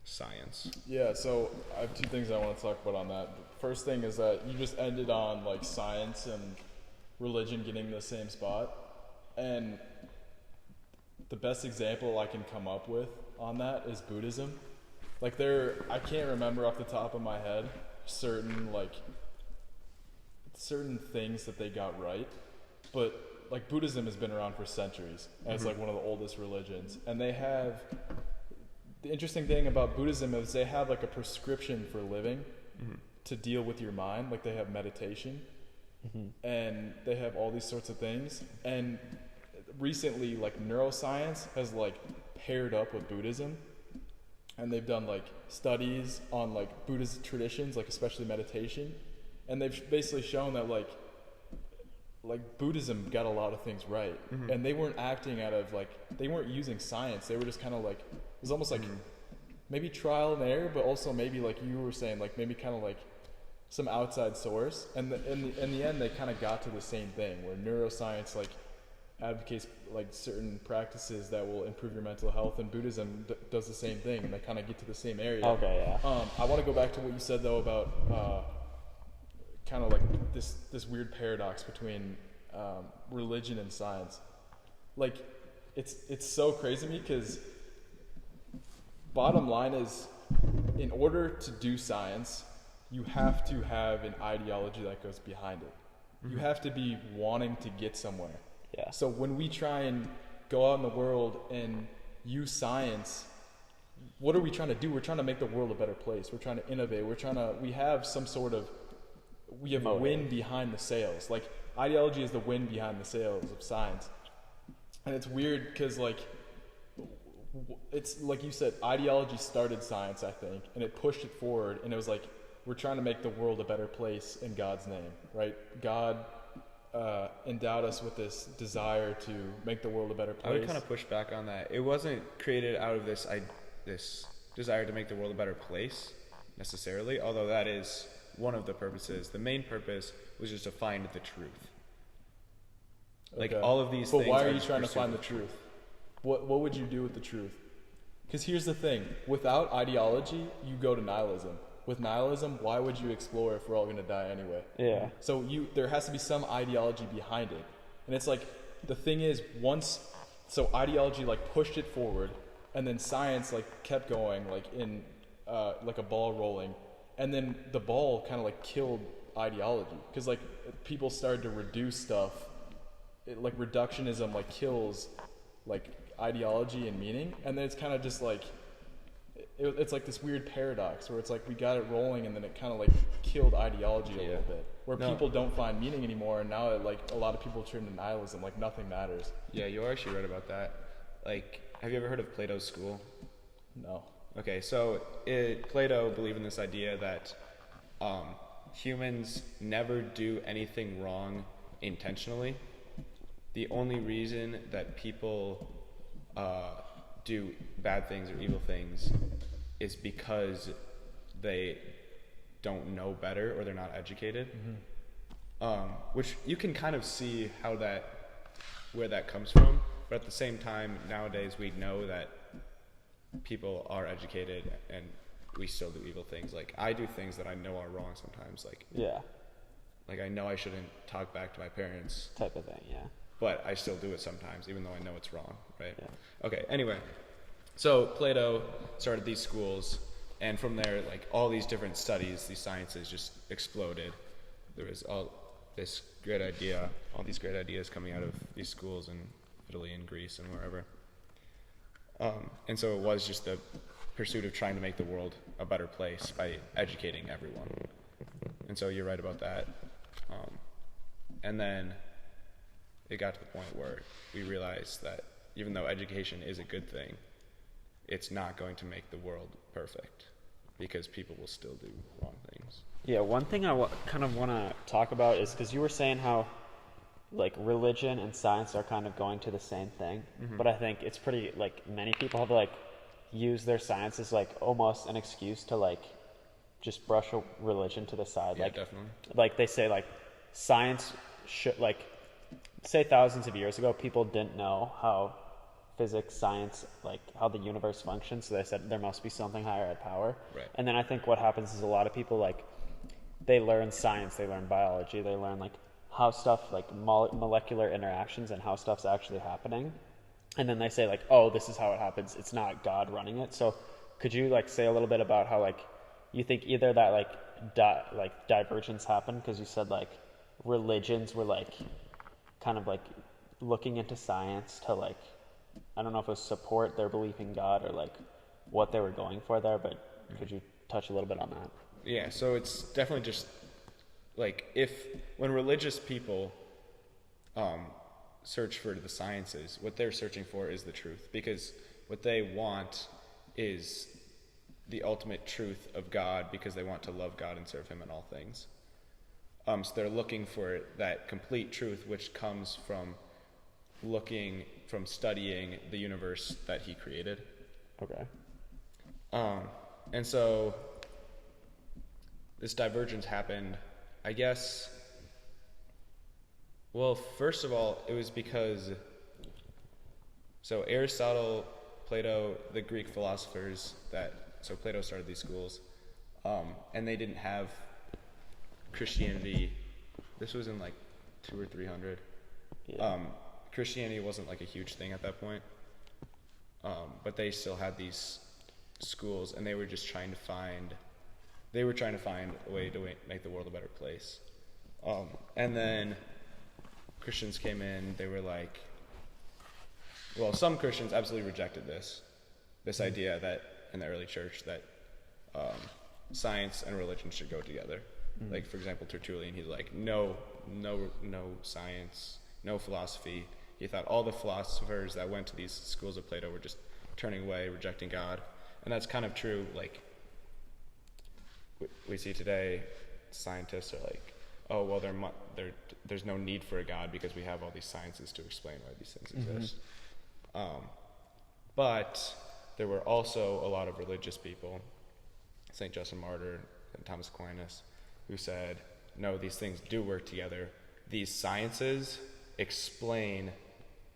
science. Yeah, so I have two things I want to talk about on that. First thing is that you just ended on like science and religion getting the same spot, and the best example I can come up with on that is Buddhism. Like, I can't remember off the top of my head certain things that they got right, but like Buddhism has been around for centuries, and it's like one of the oldest religions, and they have, the interesting thing about Buddhism is they have like a prescription for living to deal with your mind. Like, they have meditation, and they have all these sorts of things. And recently, like, neuroscience has like paired up with Buddhism, and they've done like studies on like Buddhist traditions, like especially meditation, and they've basically shown that like Buddhism got a lot of things right, and they weren't acting out of they weren't using science. They were just kind of like, it was almost like maybe trial and error, but also maybe like you were saying, like maybe kind of like some outside source. And in the end, they kind of got to the same thing, where neuroscience like advocates like certain practices that will improve your mental health, and Buddhism does the same thing, and they kind of get to the same area. Okay, yeah. I want to go back to what you said though about kind of like this weird paradox between religion and science. Like, it's so crazy to me because bottom line is, in order to do science, you have to have an ideology that goes behind it. You have to be wanting to get somewhere. Yeah. So when we try and go out in the world and use science, what are we trying to do? We're trying to make the world a better place. We're trying to innovate. We have some sort of, we have Motive. wind behind the sails. Like, ideology is the wind behind the sails of science. And it's weird because, like, it's like you said, ideology started science, I think, and it pushed it forward, and it was like, we're trying to make the world a better place in God's name, right? God endowed us with this desire to make the world a better place. I would kind of push back on that. It wasn't created out of this desire to make the world a better place, necessarily, although that is one of the purposes. The main purpose was just to find the truth. Like, all of these things. But why are you trying to find the truth? What would you do with the truth? Because here's the thing. Without ideology, you go to nihilism. With nihilism, why would you explore if we're all going to die anyway? Yeah. So there has to be some ideology behind it. And it's like, the thing is, so ideology like pushed it forward, and then science like kept going, like in like a ball rolling, and then the ball kind of like killed ideology, because like people started to reduce stuff. Like reductionism like kills like ideology and meaning, and then it's kind of just like it's like this weird paradox where it's like we got it rolling and then it kind of like killed ideology a little bit, where people don't find meaning anymore, and now like a lot of people turn to nihilism, like nothing matters. Yeah, you are actually right about that. Like, have you ever heard of Plato's school? No. Okay, so Plato believed in this idea that humans never do anything wrong intentionally. The only reason that people do bad things or evil things is because they don't know better or they're not educated. Which you can kind of see where that comes from, but at the same time, nowadays we know that people are educated and we still do evil things. Like, I do things that I know are wrong sometimes. Like I know I shouldn't talk back to my parents, Type of thing. Yeah. but I still do it sometimes, even though I know it's wrong, right? Yeah. Okay, anyway. So Plato started these schools, and from there, like, all these different studies, these sciences just exploded. There was all these great ideas coming out of these schools in Italy and Greece and wherever. And so it was just the pursuit of trying to make the world a better place by educating everyone. And so you're right about that. And then it got to the point where we realized that even though education is a good thing, it's not going to make the world perfect, because people will still do wrong things. Yeah, one thing I kind of want to talk about is, because you were saying how like religion and science are kind of going to the same thing, but I think it's pretty, like, many people have like used their science as like almost an excuse to like just brush a religion to the side. Yeah, like, definitely. Like they say like science should, like, say thousands of years ago people didn't know how physics, science, like how the universe functions, so they said there must be something higher at power. Right. And then I think what happens is a lot of people, like, they learn science, they learn biology, they learn like how stuff, like molecular interactions and how stuff's actually happening, and then they say like, oh, this is how it happens, it's not God running it. So could you like say a little bit about how like you think either that like divergence happened because you said like religions were like kind of like looking into science to, like, I don't know if it was support their belief in God or like what they were going for there, but could you touch a little bit on that? Yeah, so it's definitely just like, when religious people search for the sciences, what they're searching for is the truth, because what they want is the ultimate truth of God, because they want to love God and serve him in all things. So they're looking for that complete truth, which comes from studying the universe that he created. Okay. And so this divergence happened, I guess. Well, first of all, it was because, so Aristotle, Plato, the Greek philosophers so Plato started these schools, and they didn't have Christianity. This was in like 200 or 300. Yeah. Christianity wasn't like a huge thing at that point, but they still had these schools, and they were trying to find a way to make the world a better place. And then Christians came in. They were like, well, some Christians absolutely rejected this idea that in the early church that science and religion should go together. Like, for example, Tertullian, he's like, no science, no philosophy. He thought all the philosophers that went to these schools of Plato were just turning away, rejecting God. And that's kind of true. Like, we see today, scientists are like, oh, well, there's no need for a God because we have all these sciences to explain why these things exist. But there were also a lot of religious people, St. Justin Martyr and Thomas Aquinas, who said, no, these things do work together. These sciences explain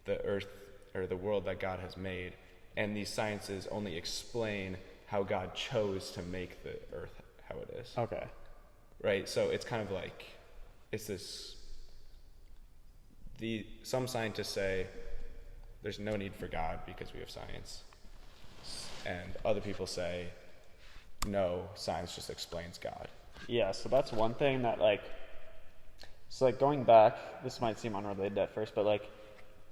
the earth or the world that God has made, and these sciences only explain how God chose to make the earth how it is. Okay. Right? So it's kind of like, it's this, some scientists say there's no need for God because we have science. And other people say, no, science just explains God. Yeah, so that's one thing that, like, so, like, going back, this might seem unrelated at first, but, like,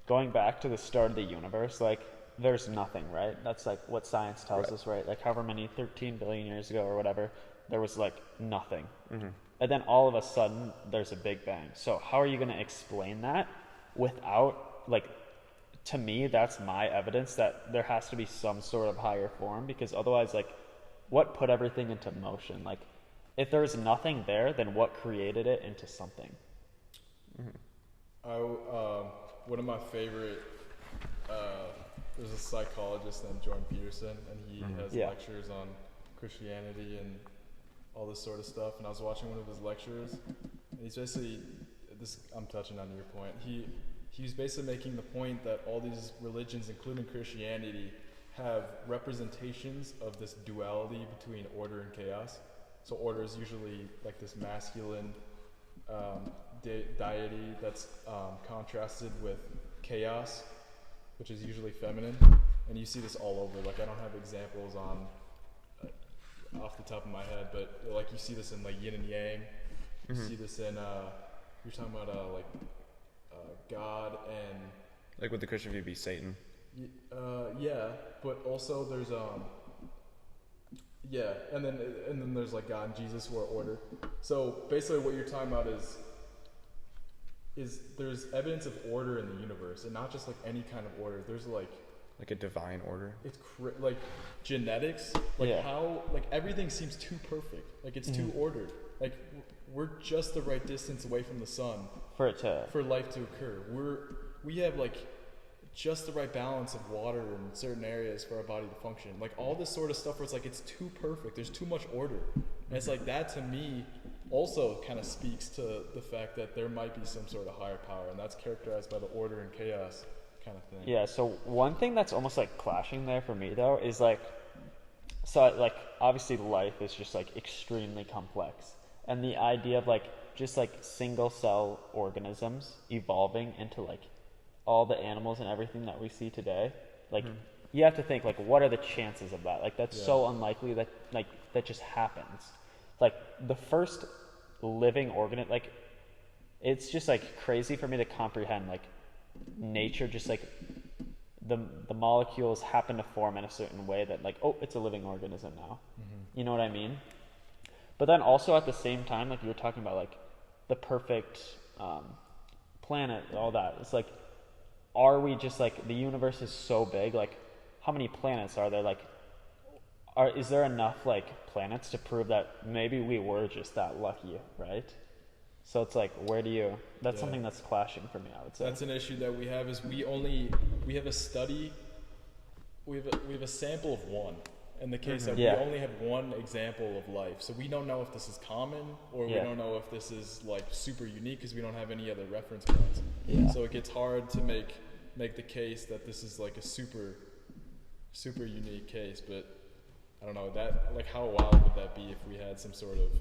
going back to the start of the universe, like, there's nothing, right? That's, like, what science tells us, right? Like, however many, 13 billion years ago or whatever, there was, like, nothing. And then all of a sudden, there's a Big Bang. So how are you going to explain that without, like, to me, that's my evidence that there has to be some sort of higher form, because otherwise, like, what put everything into motion? Like, if there's nothing there, then what created it into something? One of my favorite, there's a psychologist named Jordan Peterson, and he has lectures on Christianity and all this sort of stuff. And I was watching one of his lectures, and he's basically, I'm touching on your point. He was basically making the point that all these religions, including Christianity, have representations of this duality between order and chaos. So order is usually like this masculine deity that's contrasted with chaos, which is usually feminine. And you see this all over. Like, I don't have examples on off the top of my head, but like you see this in like yin and yang. You see this in you're talking about God and Like, would the Christian view be Satan? yeah, but also there's and then there's like God and Jesus who are order. So basically what you're talking about is there's evidence of order in the universe, and not just like any kind of order. There's like Like a divine order? it's like genetics, like how like everything seems too perfect, like it's too ordered. Like we're just the right distance away from the sun for life to occur. We have like just the right balance of water in certain areas for our body to function. Like all this sort of stuff where it's like it's too perfect. There's too much order. And it's like that to me also kind of speaks to the fact that there might be some sort of higher power, and that's characterized by the order and chaos kind of thing. Yeah, so one thing that's almost like clashing there for me though is like, so like obviously life is just like extremely complex, and the idea of like just like single cell organisms evolving into like all the animals and everything that we see today, like you have to think like, what are the chances of that? Like that's so unlikely that like that just happens. Like the first living organism, like it's just like crazy for me to comprehend. Like nature just like the molecules happen to form in a certain way that like, oh, it's a living organism now. You know what I mean? But then also at the same time, like you were talking about like the perfect planet, all that. It's like, are we just like, the universe is so big, like how many planets are there? Like is there enough like planets to prove that maybe we were just that lucky, right? So it's like, where do you, that's something that's clashing for me, I would say. That's an issue that we have, is we have a study, we have a sample of one, in the case that we only have one example of life. So we don't know if this is common, or we don't know if this is like super unique, because we don't have any other reference points. So it gets hard to make the case that this is like a super unique case. But I don't know, that like how wild would that be if we had some sort of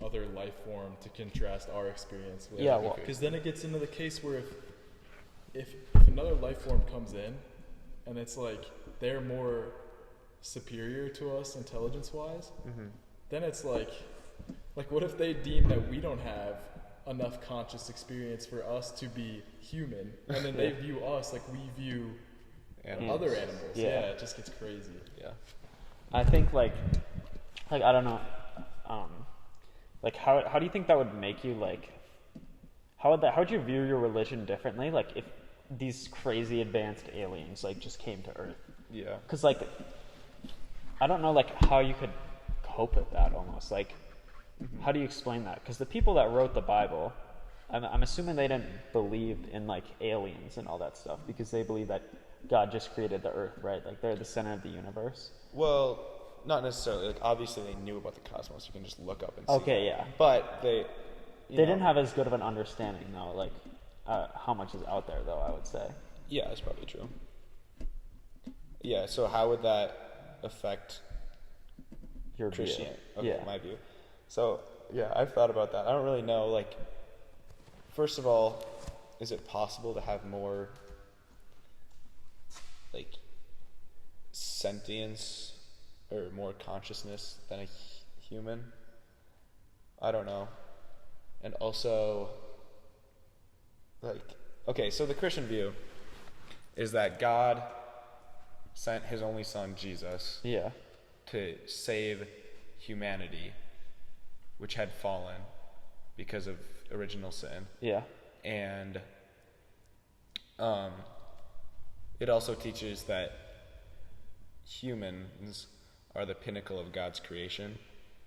other life form to contrast our experience with. Yeah, well- because then it gets into the case where if another life form comes in, and it's like they're more superior to us intelligence-wise, then it's like what if they deem that we don't have enough conscious experience for us to be human, and then they view us like we view other animals? Yeah. It just gets crazy. Yeah. I think like I don't know, like how do you think that would make you like? How would you view your religion differently? Like if these crazy advanced aliens like just came to Earth? Yeah. Because like I don't know like how you could cope with that almost like. How do you explain that? Because the people that wrote the Bible, I'm assuming they didn't believe in like aliens and all that stuff because they believe that God just created the earth, right? Like they're the center of the universe. Well, not necessarily. Like obviously they knew about the cosmos. You can just look up and see. Okay, yeah. But they Didn't have as good of an understanding though, like how much is out there though, I would say. Yeah, that's probably true. Yeah, so how would that affect Your view. Christianity? Okay, Yeah. my view. So, yeah, I've thought about that. I don't really know, like, first of all, is it possible to have more, like, sentience or more consciousness than a human? I don't know. And also, like, okay, so the Christian view is that God sent his only son, Jesus, Yeah. to save humanity, which had fallen because of original sin. Yeah. And it also teaches that humans are the pinnacle of God's creation,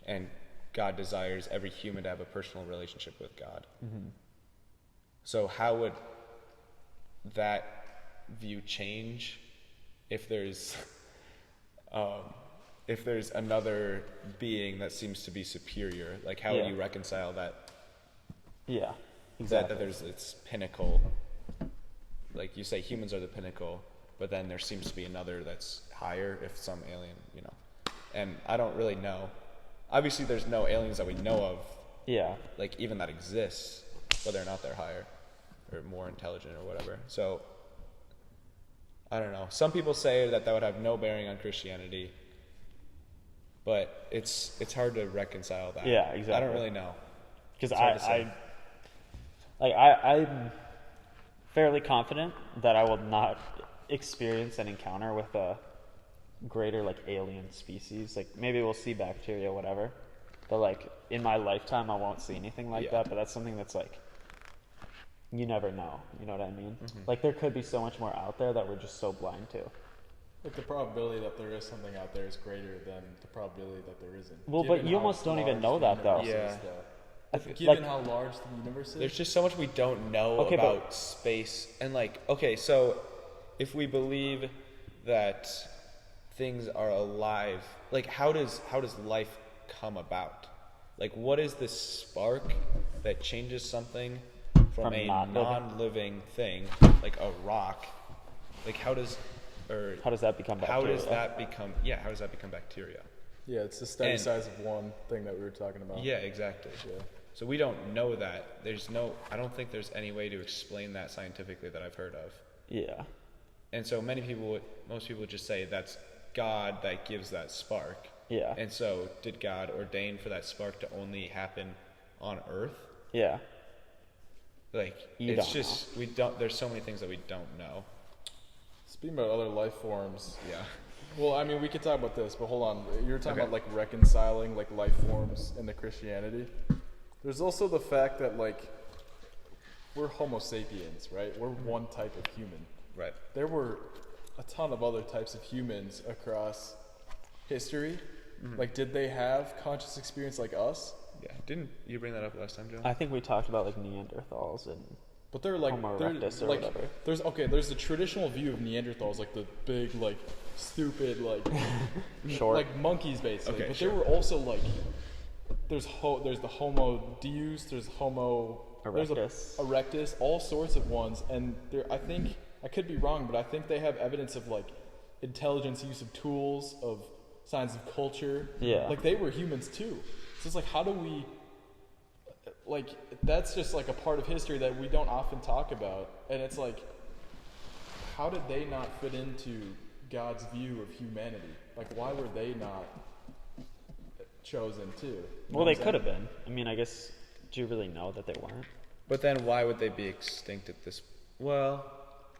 and God desires every human to have a personal relationship with God. So how would that view change if there's another being that seems to be superior? Like, how would Yeah. you reconcile that? Yeah. That Exactly. there's its pinnacle. Like you say, humans are the pinnacle, but then there seems to be another that's higher. If some alien, and I don't really know. Obviously, there's no aliens that we know of, Yeah. like even that exists, whether or not they're higher or more intelligent or whatever. So I don't know. Some people say that would have no bearing on Christianity, but it's hard to reconcile that. Yeah, exactly. I don't really know. Because It's hard to say. I'm fairly confident that I will not experience an encounter with a greater like alien species. Like maybe we'll see bacteria, whatever. But like in my lifetime, I won't see anything like Yeah. that. But that's something that's like you never know. You know what I mean? Like there could be so much more out there that we're just so blind to. Like the probability that there is something out there is greater than the probability that there isn't. Well, but Given you how almost don't even large know the that, though. universe is, Yeah. though. Like- Given how large the universe is, There's just so much we don't know Okay, but- about space. And like, okay, so if we believe that things are alive, like how does life come about? Like what is this spark that changes something from From a not living? non-living thing, like a rock? Like how does that become bacteria? how does that become bacteria? yeah, it's the steady and- size of one thing that we were talking about. Yeah, exactly. Yeah. So we don't know that. I don't think there's any way to explain that scientifically that I've heard of. Yeah. And so most people would just say that's God that gives that spark. Yeah. And so did God ordain for that spark to only happen on Earth? Yeah. Like You it's don't just there's so many things that we don't know. Speaking about other life forms, Yeah. well, I mean, we could talk about this, but hold on. You were talking Okay. about like reconciling like life forms into Christianity. There's also the fact that like we're Homo sapiens, right? We're one type of human. Right. There were a ton of other types of humans across history. Like, did they have conscious experience like us? Yeah. Didn't you bring that up last time, Joe? I think we talked about like Neanderthals and But they're like, Homo they're, erectus or like whatever. there's the traditional view of Neanderthals, like the big, like stupid, like short. like monkeys basically. Okay, but sure. there were also like there's the Homo deus, there's Homo Erectus. there's erectus, all sorts of ones, and there I think I could be wrong, but I think they have evidence of like intelligence, use of tools, of signs of culture. Yeah. Like they were humans too. So it's like, how do we like that's just like a part of history that we don't often talk about, and it's like, how did they not fit into God's view of humanity? Like, why were they not chosen too? You know Well, what they I'm saying? could have been. I mean, I guess. Do you really know that they weren't? But then why would they be extinct at this? Well,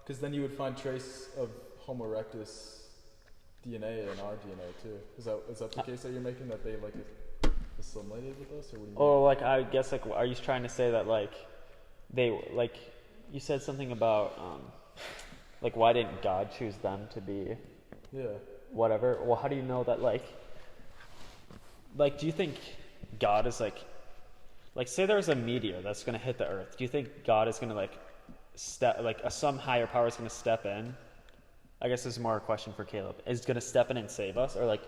Because then you would find trace of Homo erectus DNA in our DNA too. Is that the case that you're making, that they like assimilated with us, or what do you mean? Or like, I guess, like, are you trying to say that like they like you said something about like, why didn't God choose them to be Yeah. whatever? Well, how do you know that like do you think God is like say there's a meteor that's going to hit the earth? Do you think God is going to like some higher power is going to step in? I guess this is more a question for Caleb. Is going to step in and save us, or like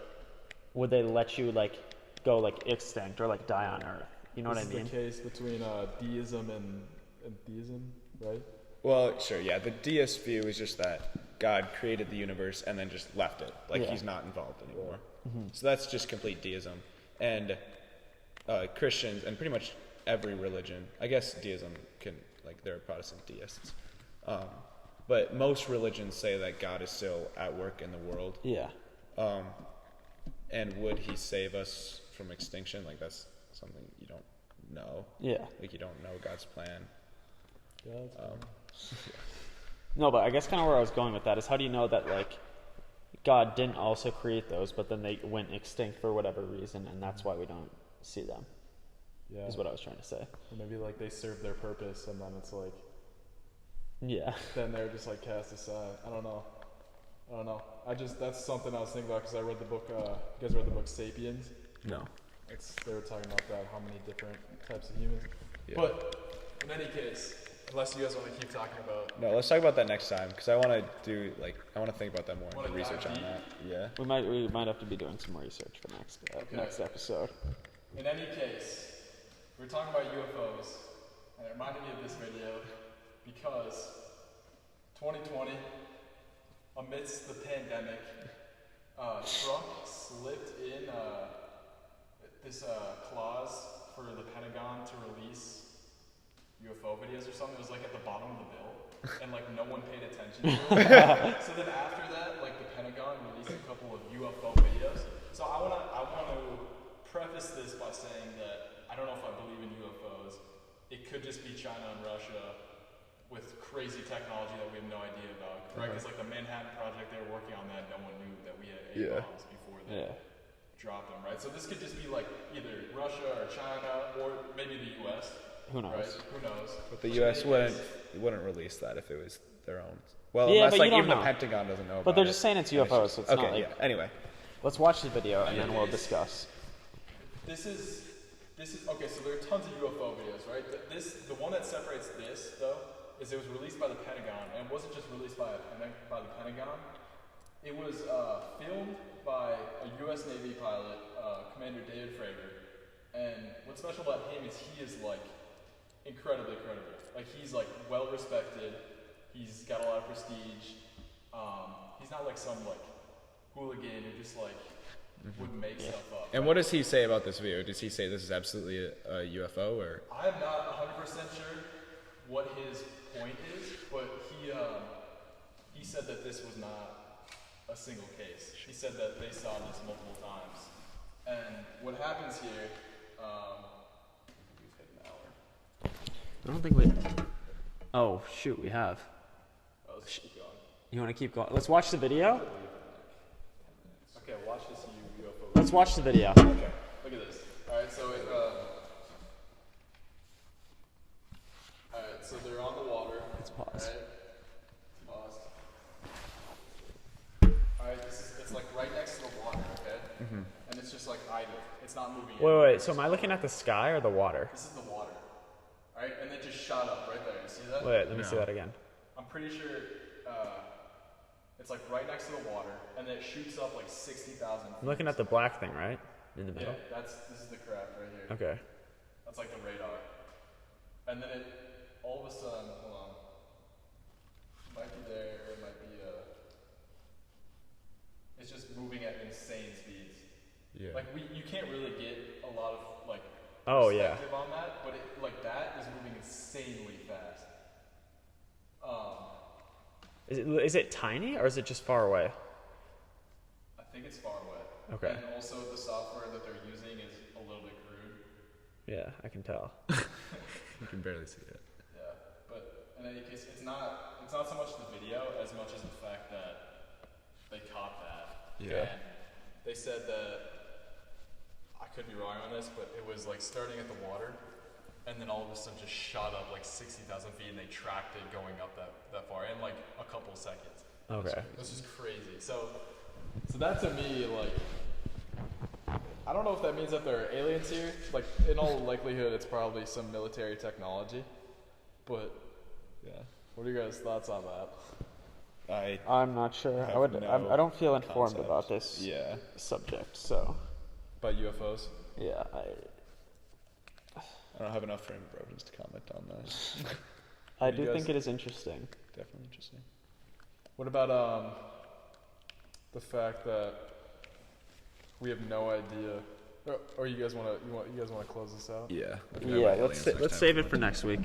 would they let you like go like extinct or like die on earth? You know what I mean? This is the case between deism and theism, right? well, sure, yeah. The deist view is just that God created the universe and then just left it, like Yeah. he's not involved anymore. So that's just complete deism. And Christians and pretty much every religion, I guess deism can, like, there are Protestant deists, but most religions say that God is still at work in the world. Yeah. And would he save us from extinction? Like, that's something you don't know. Yeah. Like, you don't know God's plan. Yeah. That's No, but I guess kind of where I was going with that is, how do you know that like God didn't also create those, but then they went extinct for whatever reason, and that's why we don't see them? yeah. Is what I was trying to say. Or maybe like they serve their purpose, and then it's like, Yeah. then they're just like cast aside. I don't know. That's something I was thinking about because I read the book. You guys read the book *Sapiens*? No. They were talking about that, how many different types of humans. Yeah. But in any case, unless you guys want to keep talking about, No, let's talk about that next time, because I want to think about that more Wanna and do research dive on deep? that. Yeah. We might have to be doing some more research for next episode. in any case, we're talking about UFOs, and it reminded me of this video because 2020, amidst the pandemic, Trump slipped in this clause for the Pentagon to release UFO videos or something. It was like at the bottom of the bill, and like no one paid attention to it. So then after that, like the Pentagon released a couple of UFO videos. So I want to preface this by saying that I don't know if I believe in UFOs. It could just be China and Russia with crazy technology that we have no idea about, right? Because like the Manhattan Project, they were working on that. No one knew that we had A-bombs before they dropped them, right? So this could just be like either Russia or China or maybe the U.S. Who knows? Right? Who knows? But the U.S. wouldn't release that if it was their own. Well, Yeah, unless but like you don't even the know. Pentagon doesn't know about But they're it. just saying it's And UFOs, just- so it's okay, not like. yeah. Anyway, Let's watch the video and then we'll discuss. This is okay. So there are tons of UFO videos, right? The one that separates this though is it was released by the Pentagon, and it wasn't just released by the Pentagon. It was filmed by a U.S. Navy pilot, Commander David Fravor. And what's special about him is he is like incredibly credible. Like he's like well respected. He's got a lot of prestige. He's not like some like hooligan who just like would make stuff up. and what does he say about this video? Does he say this is absolutely a UFO or? I am not 100% sure what his point is, but he said that this was not a single case. He said that they saw this multiple times. And what happens here, we've hit an hour. I don't think we. Oh shoot, we have. Oh, let's keep going. You want to keep going? Let's watch the video. Okay, watch this UFO. Let's watch the video. Okay, look at this. Alright, so so they're on the water. Let's pause. Alright, pause. Alright, it's like right next to the water, okay? And it's just like idle. It's not moving. Wait. So am I looking at the sky or the water? This is the water. Alright, and it just shot up right there. You see that? Wait, let me see that again. I'm pretty sure it's like right next to the water, and then it shoots up like 60,000 feet. I'm looking at the black thing, right? In the Yeah, middle. this is the craft right here. Okay. That's like the radar. And then it, all of a sudden, hold on. It might be there, or it might be, it's just moving at insane speeds. Yeah. Like, you can't really get a lot of, like, Oh, yeah. perspective on that, but that is moving insanely fast. Is it tiny or is it just far away? I think it's far away. Okay. And also the software that they're using is a little bit crude. Yeah, I can tell. You can barely see it. Yeah, but in any case, it's not so much the video as much as the fact that they caught that. Yeah. And they said that, I could be wrong on this, but it was like starting at the water, and then all of a sudden just shot up like 60,000 feet, and they tracked it going up that far in like a couple seconds. Okay. This is crazy. So that to me, like, I don't know if that means that there are aliens here. Like, in all likelihood, it's probably some military technology. But yeah, what are your guys' thoughts on that? I'm not sure. I don't feel informed about this subject. So. About UFOs? Yeah, I don't have enough frame of reference to comment on that. I do think it is interesting. Definitely interesting. What about the fact that we have no idea? Or you guys want to close this out? Yeah. Yeah, let's save it for next week.